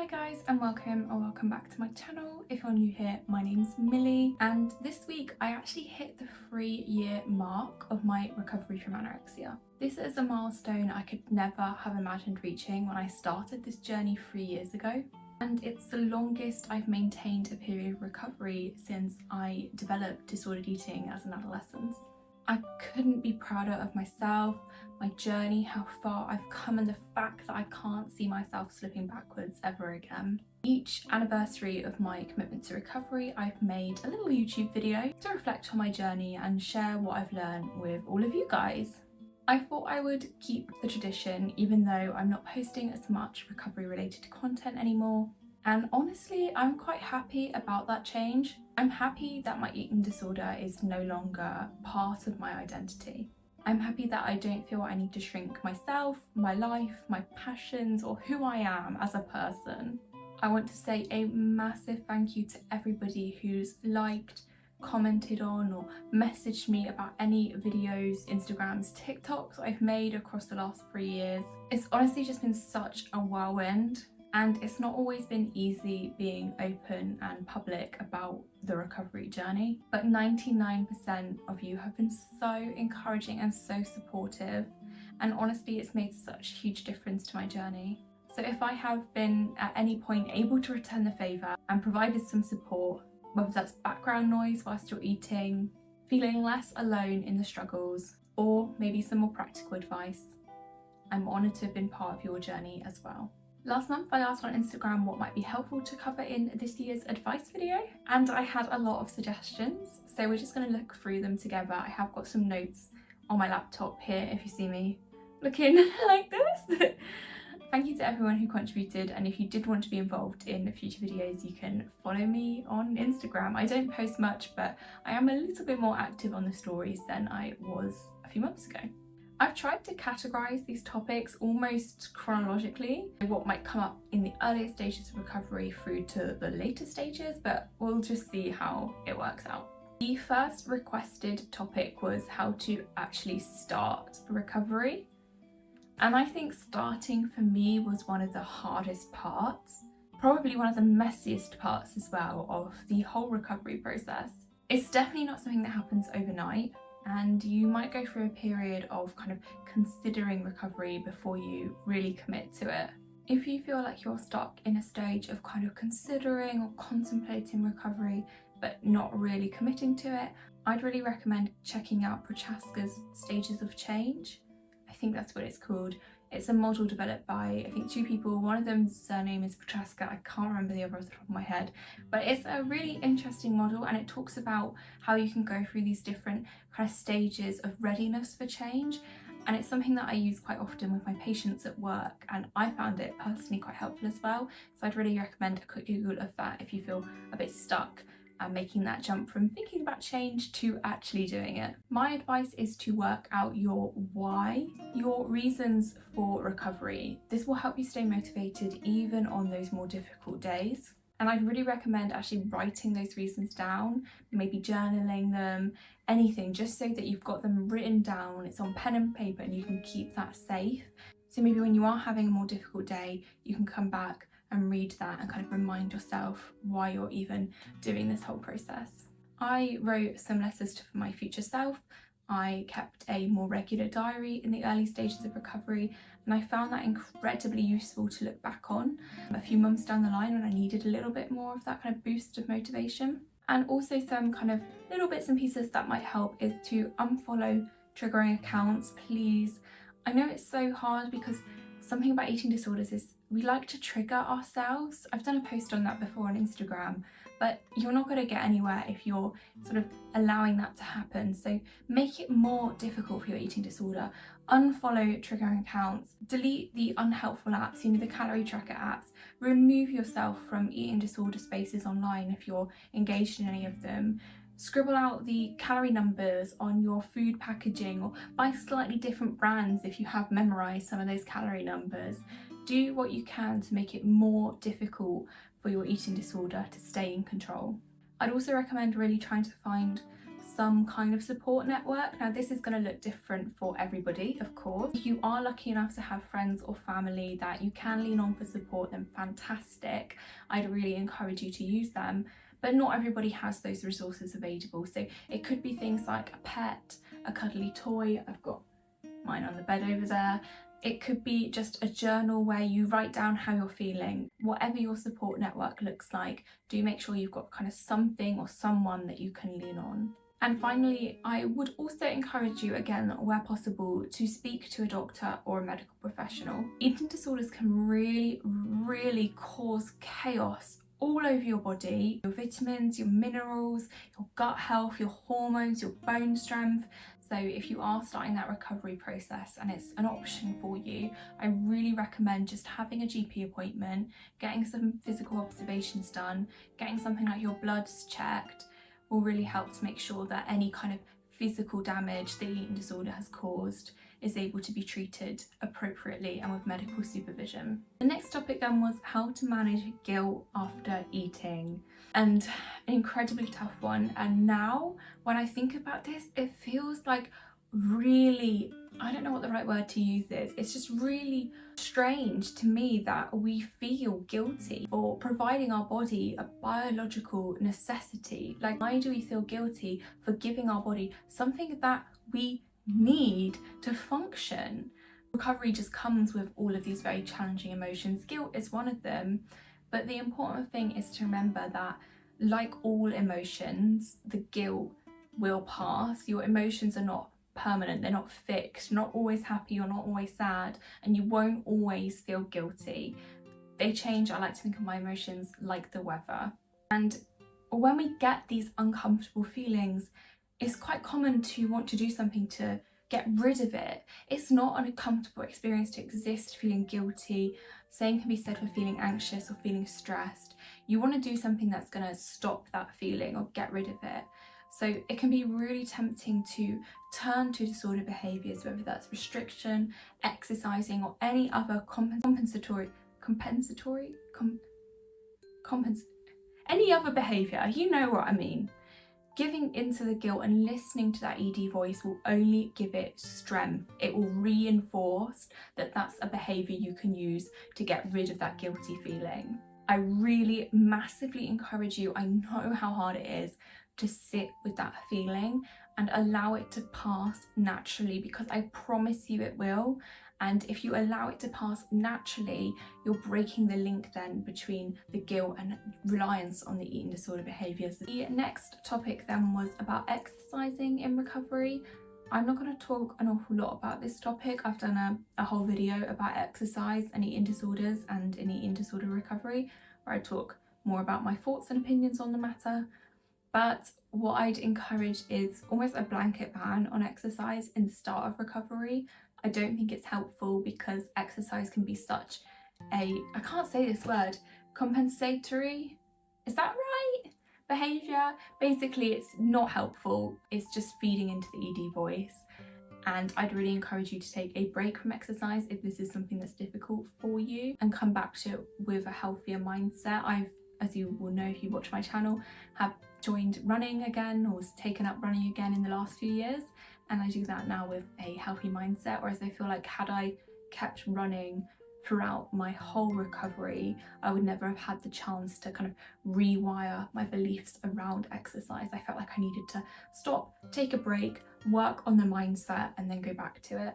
Hi guys and welcome back to my channel. If you're new here, my name's Millie, and this week I actually hit the 3-year mark of my recovery from anorexia. This is a milestone I could never have imagined reaching when I started this journey 3 years ago, and it's the longest I've maintained a period of recovery since I developed disordered eating as an adolescent. I couldn't be prouder of myself, my journey, how far I've come, and the fact that I can't see myself slipping backwards ever again. Each anniversary of my commitment to recovery, I've made a little YouTube video to reflect on my journey and share what I've learned with all of you guys. I thought I would keep the tradition even though I'm not posting as much recovery related content anymore. And honestly, I'm quite happy about that change. I'm happy that my eating disorder is no longer part of my identity. I'm happy that I don't feel I need to shrink myself, my life, my passions, or who I am as a person. I want to say a massive thank you to everybody who's liked, commented on, or messaged me about any videos, Instagrams, TikToks I've made across the last 3 years. It's honestly just been such a whirlwind. And it's not always been easy being open and public about the recovery journey, but 99% of you have been so encouraging and so supportive, and honestly it's made such a huge difference to my journey. So if I have been at any point able to return the favour and provided some support, whether that's background noise whilst you're eating, feeling less alone in the struggles, or maybe some more practical advice, I'm honoured to have been part of your journey as well. Last month I asked on Instagram what might be helpful to cover in this year's advice video, and I had a lot of suggestions, so we're just going to look through them together. I have got some notes on my laptop here if you see me looking like this. Thank you to everyone who contributed, and if you did want to be involved in future videos you can follow me on Instagram. I don't post much, but I am a little bit more active on the stories than I was a few months ago. I've tried to categorise these topics almost chronologically, what might come up in the earlier stages of recovery through to the later stages, but we'll just see how it works out. The first requested topic was how to actually start recovery, and I think starting for me was one of the hardest parts, probably one of the messiest parts as well of the whole recovery process. It's definitely not something that happens overnight, and you might go through a period of kind of considering recovery before you really commit to it. If you feel like you're stuck in a stage of kind of considering or contemplating recovery but not really committing to it, I'd really recommend checking out Prochaska's Stages of Change. I think that's what it's called. It's a model developed by, I think, 2 people. One of them's surname is Prochaska. I can't remember the other off the top of my head. But it's a really interesting model, and it talks about how you can go through these different kind of stages of readiness for change. And it's something that I use quite often with my patients at work, and I found it personally quite helpful as well. So I'd really recommend a quick Google of that if you feel a bit stuck and making that jump from thinking about change to actually doing it. My advice is to work out your why, your reasons for recovery. This will help you stay motivated even on those more difficult days. And I'd really recommend actually writing those reasons down, maybe journaling them, anything, just so that you've got them written down, it's on pen and paper, and you can keep that safe. So maybe when you are having a more difficult day, you can come back and read that and kind of remind yourself why you're even doing this whole process. I wrote some letters to my future self. I kept a more regular diary in the early stages of recovery, and I found that incredibly useful to look back on a few months down the line when I needed a little bit more of that kind of boost of motivation. And also some kind of little bits and pieces that might help is to unfollow triggering accounts, please. I know it's so hard because something about eating disorders is we like to trigger ourselves. I've done a post on that before on Instagram, but you're not going to get anywhere if you're sort of allowing that to happen. So make it more difficult for your eating disorder. Unfollow triggering accounts, delete the unhelpful apps, the calorie tracker apps, remove yourself from eating disorder spaces online if you're engaged in any of them. Scribble out the calorie numbers on your food packaging, or buy slightly different brands if you have memorised some of those calorie numbers. Do what you can to make it more difficult for your eating disorder to stay in control. I'd also recommend really trying to find some kind of support network. Now this is going to look different for everybody, of course. If you are lucky enough to have friends or family that you can lean on for support, then fantastic. I'd really encourage you to use them, but not everybody has those resources available. So it could be things like a pet, a cuddly toy. I've got mine on the bed over there. It could be just a journal where you write down how you're feeling. Whatever your support network looks like, do make sure you've got kind of something or someone that you can lean on. And finally, I would also encourage you, again, where possible, to speak to a doctor or a medical professional. Eating disorders can really cause chaos all over your body, your vitamins, your minerals, your gut health, your hormones, your bone strength. So if you are starting that recovery process and it's an option for you, I really recommend just having a GP appointment, getting some physical observations done, getting something like your bloods checked will really help to make sure that any kind of physical damage the eating disorder has caused is able to be treated appropriately and with medical supervision. The next topic then was how to manage guilt after eating, and an incredibly tough one. And now when I think about this, it feels like really, I don't know what the right word to use is, it's just really strange to me that we feel guilty for providing our body a biological necessity. Like, why do we feel guilty for giving our body something that we need to function? Recovery just comes with all of these very challenging emotions. Guilt is one of them, but the important thing is to remember that, like all emotions, the guilt will pass. Your emotions are not permanent, they're not fixed. You're not always happy, you're not always sad, and you won't always feel guilty. They change. I like to think of my emotions like the weather. And when we get these uncomfortable feelings, it's quite common to want to do something to get rid of it. It's not an uncomfortable experience to exist feeling guilty. Same can be said for feeling anxious or feeling stressed. You want to do something that's going to stop that feeling or get rid of it. So it can be really tempting to turn to disordered behaviours, whether that's restriction, exercising, or any other any other behaviour. You know what I mean. Giving into the guilt and listening to that ED voice will only give it strength. It will reinforce that that's a behaviour you can use to get rid of that guilty feeling. I really massively encourage you, I know how hard it is, to sit with that feeling and allow it to pass naturally, because I promise you it will. And if you allow it to pass naturally, you're breaking the link then between the guilt and reliance on the eating disorder behaviours. The next topic then was about exercising in recovery. I'm not going to talk an awful lot about this topic. I've done a whole video about exercise and eating disorders and in eating disorder recovery, where I talk more about my thoughts and opinions on the matter. But what I'd encourage is almost a blanket ban on exercise in the start of recovery. I don't think it's helpful, because exercise can be such a, I can't say this word, compensatory, is that right? Behaviour. Basically, it's not helpful. It's just feeding into the ED voice. And I'd really encourage you to take a break from exercise if this is something that's difficult for you, and come back to it with a healthier mindset. I've, as you will know if you watch my channel, have joined running again, or was taken up running again in the last few years, and I do that now with a healthy mindset. Whereas I feel like had I kept running throughout my whole recovery, I would never have had the chance to kind of rewire my beliefs around exercise. I felt like I needed to stop, take a break, work on the mindset, and then go back to it.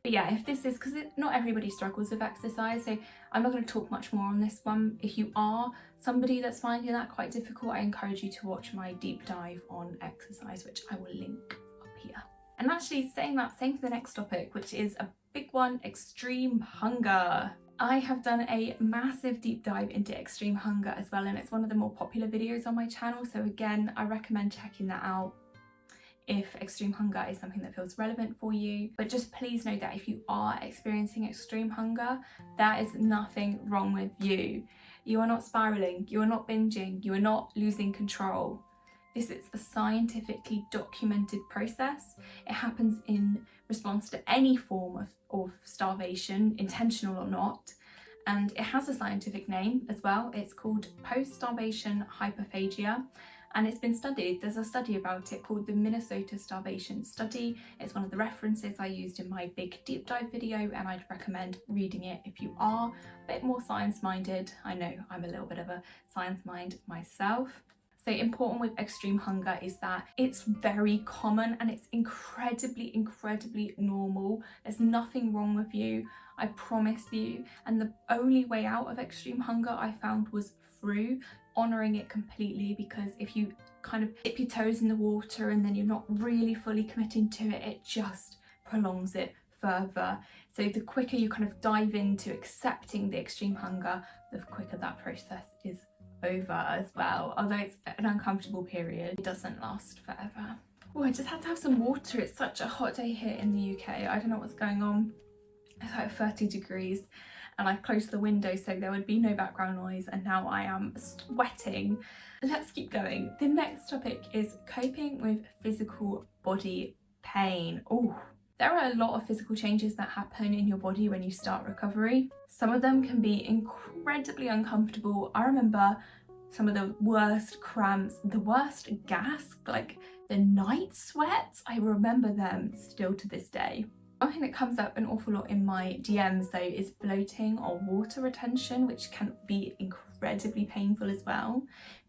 But yeah, if this is, because not everybody struggles with exercise, so I'm not going to talk much more on this one. If you are somebody that's finding that quite difficult, I encourage you to watch my deep dive on exercise, which I will link up here. And actually, saying that, same for the next topic, which is a big one, extreme hunger. I have done a massive deep dive into extreme hunger as well, and it's one of the more popular videos on my channel, so again, I recommend checking that out if extreme hunger is something that feels relevant for you. But just please know that if you are experiencing extreme hunger, there is nothing wrong with you. You are not spiraling, you are not binging, you are not losing control. This is a scientifically documented process. It happens in response to any form of starvation, intentional or not. And it has a scientific name as well. It's called post-starvation hyperphagia. and it's been studied. There's a study about it called the Minnesota Starvation Study. It's one of the references I used in my big deep dive video, and I'd recommend reading it if you are a bit more science minded. I know I'm a little bit of a science mind myself. So important with extreme hunger is that it's very common and it's incredibly normal. There's nothing wrong with you, I promise you. And the only way out of extreme hunger I found was through honouring it completely, because if you kind of dip your toes in the water and then you're not really fully committing to it, it just prolongs it further. So the quicker you kind of dive into accepting the extreme hunger, the quicker that process is over as well. Although it's an uncomfortable period, it doesn't last forever. Oh, I just had to have some water. It's such a hot day here in the UK. I don't know what's going on. It's like 30 degrees and I closed the window so there would be no background noise, and now I am sweating. Let's keep going. The next topic is coping with physical body pain. Oh, there are a lot of physical changes that happen in your body when you start recovery. Some of them can be incredibly uncomfortable. I remember some of the worst cramps, the worst gas, like the night sweats. I remember them still to this day. One thing that comes up an awful lot in my DMs though is bloating or water retention, which can be incredibly painful as well.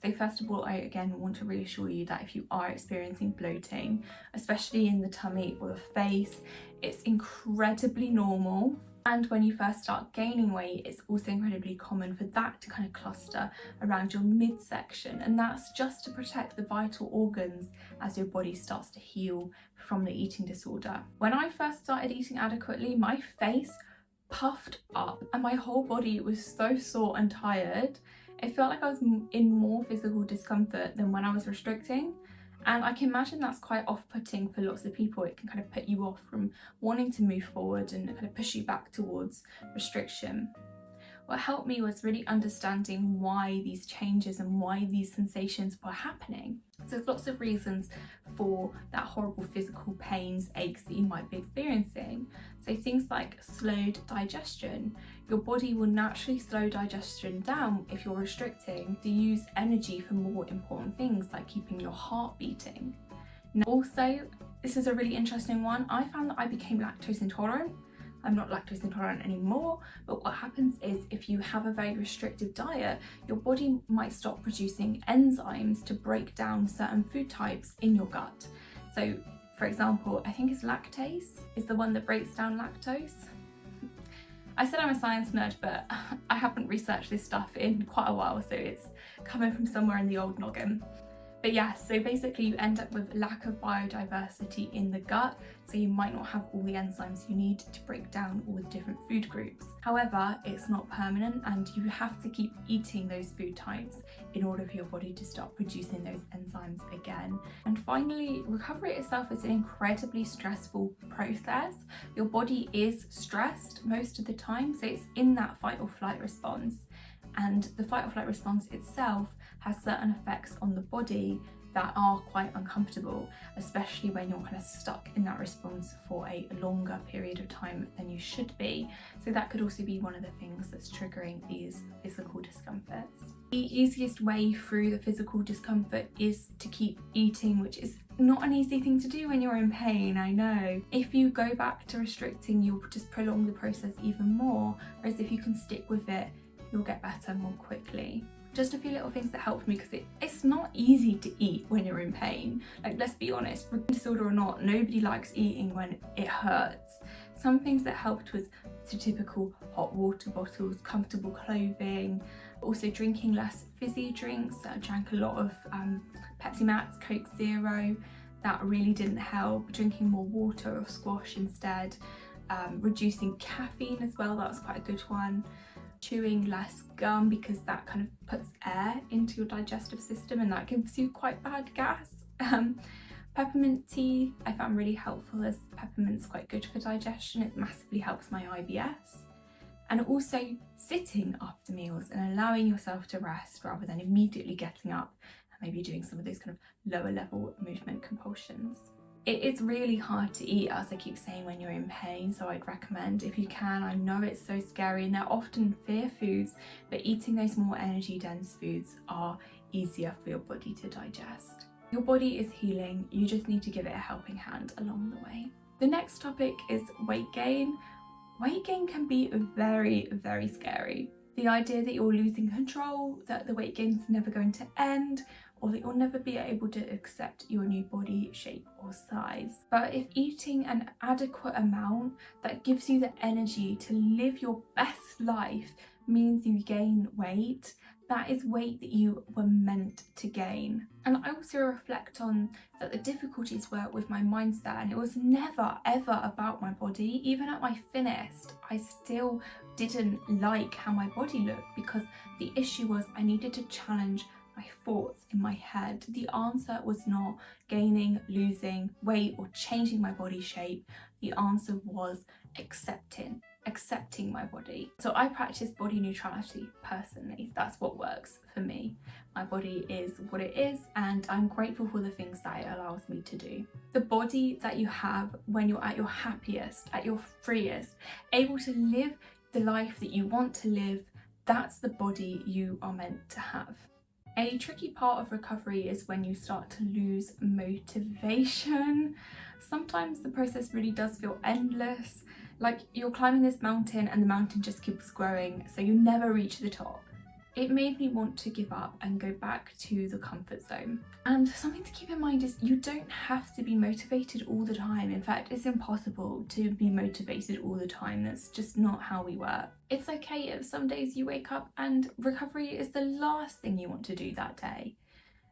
So first of all, I again want to reassure you that if you are experiencing bloating, especially in the tummy or the face, it's incredibly normal. And when you first start gaining weight, it's also incredibly common for that to kind of cluster around your midsection, and that's just to protect the vital organs as your body starts to heal from the eating disorder. When I first started eating adequately, my face puffed up and my whole body was so sore and tired. It felt like I was in more physical discomfort than when I was restricting. And I can imagine that's quite off-putting for lots of people. It can kind of put you off from wanting to move forward and kind of push you back towards restriction. What helped me was really understanding why these changes and why these sensations were happening. So there's lots of reasons for that horrible physical pains, aches that you might be experiencing. So things like slowed digestion. Your body will naturally slow digestion down if you're restricting to use energy for more important things like keeping your heart beating. Now, also, this is a really interesting one. I found that I became lactose intolerant. I'm not lactose intolerant anymore, but what happens is if you have a very restrictive diet, your body might stop producing enzymes to break down certain food types in your gut. So for example, I think it's lactase is the one that breaks down lactose. I said I'm a science nerd, but I haven't researched this stuff in quite a while, so it's coming from somewhere in the old noggin. But yes, so basically you end up with lack of biodiversity in the gut, so you might not have all the enzymes you need to break down all the different food groups. However, it's not permanent and you have to keep eating those food types in order for your body to start producing those enzymes again. And finally, recovery itself is an incredibly stressful process. Your body is stressed most of the time, so it's in that fight or flight response. And the fight or flight response itself has certain effects on the body that are quite uncomfortable, especially when you're kind of stuck in that response for a longer period of time than you should be. So that could also be one of the things that's triggering these physical discomforts. The easiest way through the physical discomfort is to keep eating, which is not an easy thing to do when you're in pain, I know. If you go back to restricting, you'll just prolong the process even more, whereas if you can stick with it, you'll get better more quickly. Just a few little things that helped me, because it's not easy to eat when you're in pain. Like, let's be honest, disorder or not, nobody likes eating when it hurts. Some things that helped was the typical hot water bottles, comfortable clothing, also drinking less fizzy drinks. I drank a lot of Pepsi Max, Coke Zero. That really didn't help. Drinking more water or squash instead. Reducing caffeine as well, that was quite a good one. Chewing less gum, because that kind of puts air into your digestive system and that gives you quite bad gas. Peppermint tea I found really helpful, as peppermint's quite good for digestion. It massively helps my IBS. And also sitting after meals and allowing yourself to rest rather than immediately getting up and maybe doing some of those kind of lower level movement compulsions. It is really hard to eat, as I keep saying, when you're in pain, so I'd recommend, if you can, I know it's so scary and they're often fear foods, but eating those more energy dense foods are easier for your body to digest. Your body is healing, you just need to give it a helping hand along the way. The next topic is weight gain. Weight gain can be very, very scary. The idea that you're losing control, that the weight gain's never going to end, or that you'll never be able to accept your new body shape or size. But if eating an adequate amount that gives you the energy to live your best life means you gain weight, that is weight that you were meant to gain. And I also reflect on that the difficulties were with my mindset, and it was never ever about my body. Even at my thinnest, I still didn't like how my body looked, because the issue was I needed to challenge my thoughts in my head. The answer was not gaining, losing weight or changing my body shape. The answer was accepting my body. So I practice body neutrality personally. That's what works for me. My body is what it is, and I'm grateful for the things that it allows me to do. The body that you have when you're at your happiest, at your freest, able to live the life that you want to live, that's the body you are meant to have. A tricky part of recovery is when you start to lose motivation. Sometimes the process really does feel endless, like you're climbing this mountain and the mountain just keeps growing, so you never reach the top. It made me want to give up and go back to the comfort zone. And something to keep in mind is you don't have to be motivated all the time. In fact, it's impossible to be motivated all the time. That's just not how we work. It's okay if some days you wake up and recovery is the last thing you want to do that day.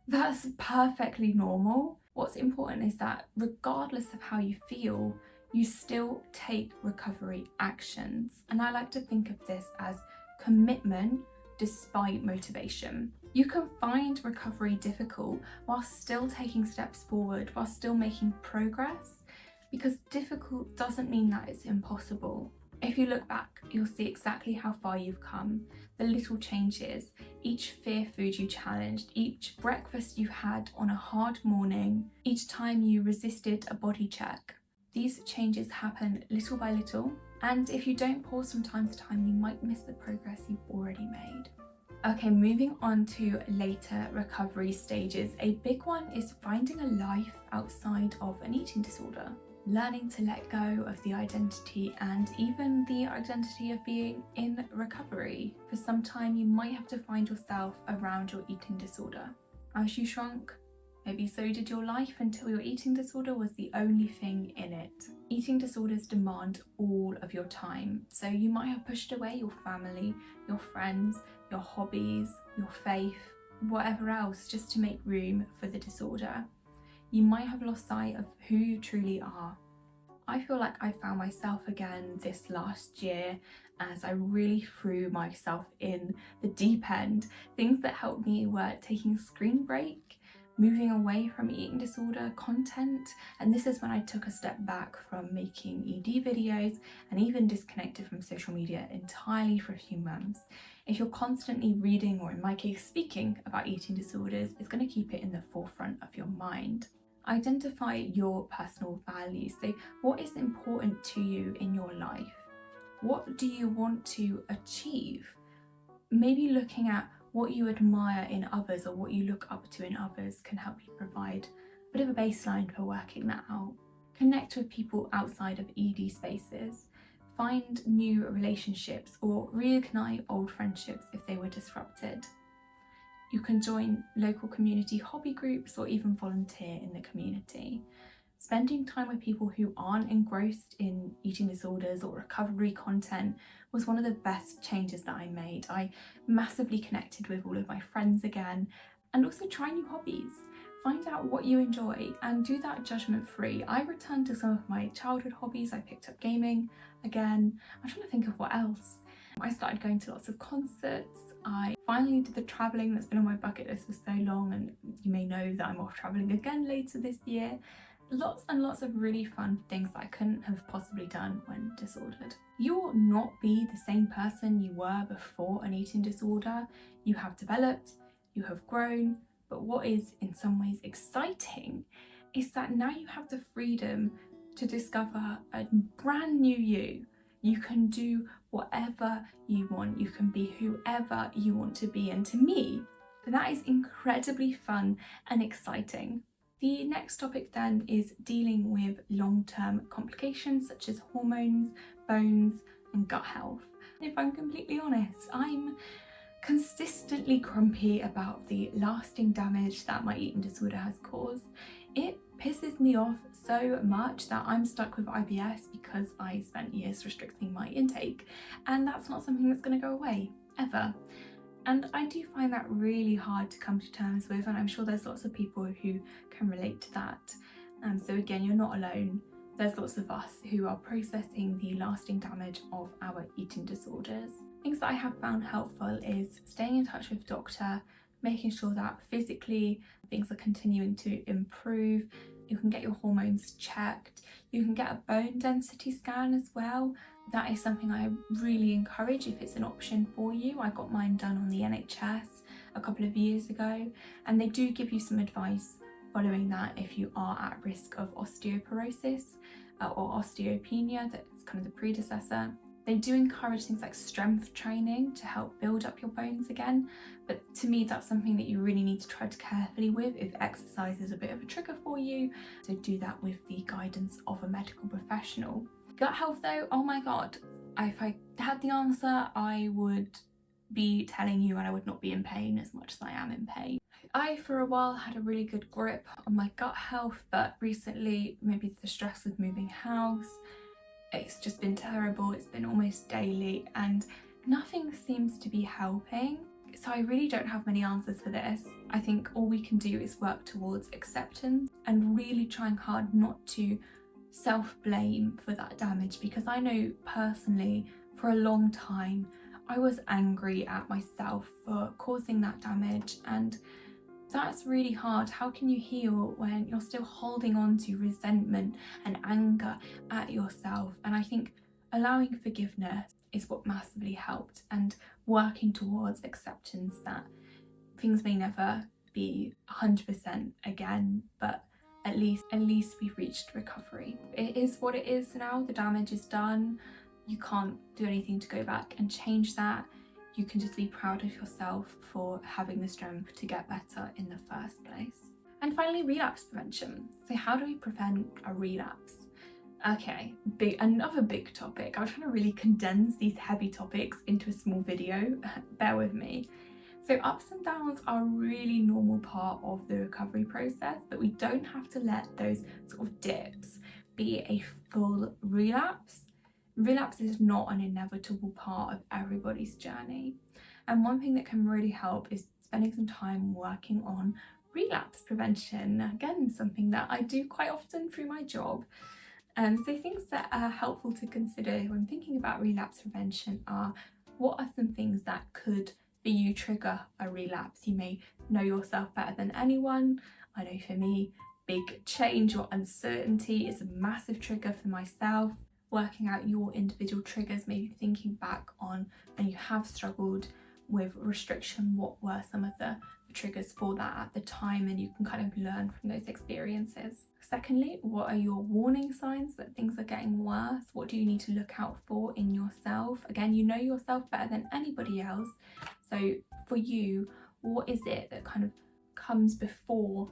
That's perfectly normal. What's important is that regardless of how you feel, you still take recovery actions. And I like to think of this as commitment despite motivation. You can find recovery difficult while still taking steps forward, while still making progress, because difficult doesn't mean that it's impossible. If you look back, you'll see exactly how far you've come, the little changes, each fear food you challenged, each breakfast you had on a hard morning, each time you resisted a body check. These changes happen little by little, and if you don't pause from time to time, you might miss the progress you've already made. Okay, moving on to later recovery stages. A big one is finding a life outside of an eating disorder. Learning to let go of the identity and even the identity of being in recovery. For some time, you might have to find yourself around your eating disorder. As you shrunk, maybe so did your life, until your eating disorder was the only thing in it. Eating disorders demand all of your time, so you might have pushed away your family, your friends, your hobbies, your faith, whatever else, just to make room for the disorder. You might have lost sight of who you truly are. I feel like I found myself again this last year as I really threw myself in the deep end. Things that helped me were taking a screen break, moving away from eating disorder content, and this is when I took a step back from making ED videos and even disconnected from social media entirely for a few months. If you're constantly reading, or in my case speaking, about eating disorders, it's going to keep it in the forefront of your mind. Identify your personal values. So what is important to you in your life? What do you want to achieve? Maybe looking at what you admire in others or what you look up to in others can help you provide a bit of a baseline for working that out. Connect with people outside of ED spaces. Find new relationships or reignite old friendships if they were disrupted. You can join local community hobby groups or even volunteer in the community. Spending time with people who aren't engrossed in eating disorders or recovery content was one of the best changes that I made. I massively connected with all of my friends again, and also try new hobbies. Find out what you enjoy and do that judgment free. I returned to some of my childhood hobbies. I picked up gaming again. I'm trying to think of what else. I started going to lots of concerts. I finally did the travelling that's been on my bucket list for so long, and you may know that I'm off travelling again later this year. Lots and lots of really fun things that I couldn't have possibly done when disordered. You will not be the same person you were before an eating disorder. You have developed, you have grown, but what is in some ways exciting is that now you have the freedom to discover a brand new you. You can do whatever you want. You can be whoever you want to be. And to me, that is incredibly fun and exciting. The next topic then is dealing with long-term complications such as hormones, bones, and gut health. And if I'm completely honest, I'm consistently grumpy about the lasting damage that my eating disorder has caused. It pisses me off so much that I'm stuck with IBS because I spent years restricting my intake, and that's not something that's going to go away ever. And I do find that really hard to come to terms with, and I'm sure there's lots of people who can relate to that. So again, you're not alone. There's lots of us who are processing the lasting damage of our eating disorders. Things that I have found helpful is staying in touch with a doctor, making sure that physically things are continuing to improve. You can get your hormones checked. You can get a bone density scan as well. That is something I really encourage if it's an option for you. I got mine done on the NHS a couple of years ago, and they do give you some advice following that if you are at risk of osteoporosis or osteopenia. That's kind of the predecessor. They do encourage things like strength training to help build up your bones again, but to me that's something that you really need to tread carefully with if exercise is a bit of a trigger for you. So do that with the guidance of a medical professional. Gut health though, oh my god, if I had the answer I would be telling you, and I would not be in pain as much as I am in pain. I for a while had a really good grip on my gut health, but recently, maybe the stress of moving house, it's just been terrible. It's been almost daily and nothing seems to be helping. So I really don't have many answers for this. I think all we can do is work towards acceptance and really trying hard not to self-blame for that damage, because I know personally for a long time I was angry at myself for causing that damage, and that's really hard. How can you heal when you're still holding on to resentment and anger at yourself? And I think allowing forgiveness is what massively helped, and working towards acceptance that things may never be 100% again, but at least we've reached recovery. It is what it is now. The damage is done. You can't do anything to go back and change that. You can just be proud of yourself for having the strength to get better in the first place. And finally, relapse prevention. So how do we prevent a relapse? Okay, another big topic. I'm trying to really condense these heavy topics into a small video. Bear with me. So ups and downs are a really normal part of the recovery process, but we don't have to let those sort of dips be a full relapse. Relapse is not an inevitable part of everybody's journey. And one thing that can really help is spending some time working on relapse prevention. Again, something that I do quite often through my job. So things that are helpful to consider when thinking about relapse prevention are, what are some things that could for you trigger a relapse? You may know yourself better than anyone. I know for me, big change or uncertainty is a massive trigger for myself. Working out your individual triggers, maybe thinking back on when you have struggled with restriction, what were some of the triggers for that at the time, and you can kind of learn from those experiences. Secondly, what are your warning signs that things are getting worse? What do you need to look out for in yourself? Again, you know yourself better than anybody else. So for you, what is it that kind of comes before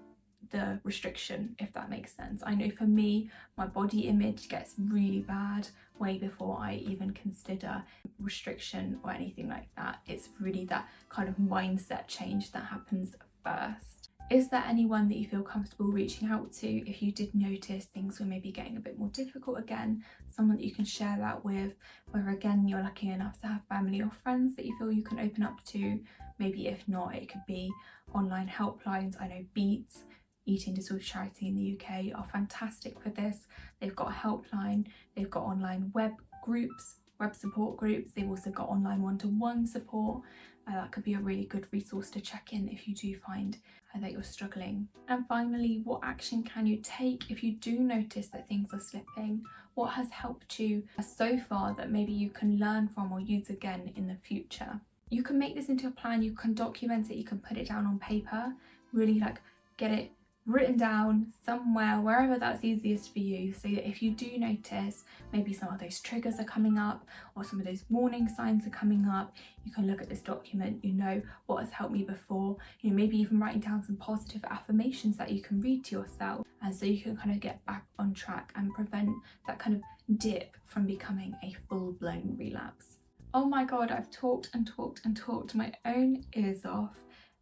the restriction, if that makes sense? I know for me, my body image gets really bad way before I even consider restriction or anything like that. It's really that kind of mindset change that happens first. Is there anyone that you feel comfortable reaching out to if you did notice things were maybe getting a bit more difficult again? Someone that you can share that with, where again you're lucky enough to have family or friends that you feel you can open up to. Maybe if not, it could be online helplines. I know Beats, Eating Disorder Charity in the UK, are fantastic for this. They've got a helpline, they've got online web groups, web support groups, they've also got online one-to-one support. That could be a really good resource to check in if you do find that you're struggling. And finally, what action can you take if you do notice that things are slipping? What has helped you so far that maybe you can learn from or use again in the future? You can make this into a plan, you can document it, you can put it down on paper, really like get it written down somewhere, wherever that's easiest for you, so that if you do notice maybe some of those triggers are coming up or some of those warning signs are coming up, you can look at this document, you know what has helped me before, you know, maybe even writing down some positive affirmations that you can read to yourself, and so you can kind of get back on track and prevent that kind of dip from becoming a full-blown relapse. Oh my god, I've talked and talked and talked my own ears off.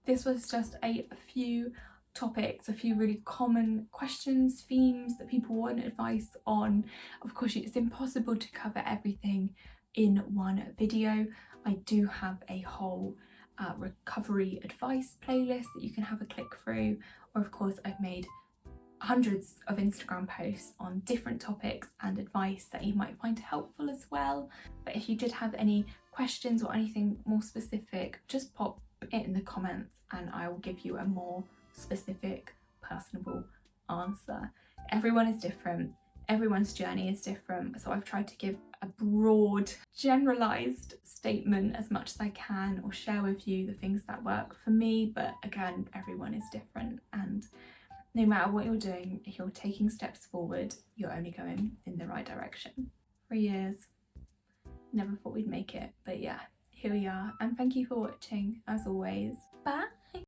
This was just a few topics, a few really common questions, themes that people want advice on. Of course, it's impossible to cover everything in one video. I do have a whole recovery advice playlist that you can have a click through, or of course I've made hundreds of Instagram posts on different topics and advice that you might find helpful as well. But if you did have any questions or anything more specific, just pop it in the comments and I will give you a more specific, personable answer. Everyone is different, everyone's journey is different, so I've tried to give a broad, generalized statement as much as I can, or share with you the things that work for me, but again, everyone is different, and no matter what you're doing, if you're taking steps forward, you're only going in the right direction. 3 years, never thought we'd make it, but yeah, here we are, and thank you for watching as always. Bye!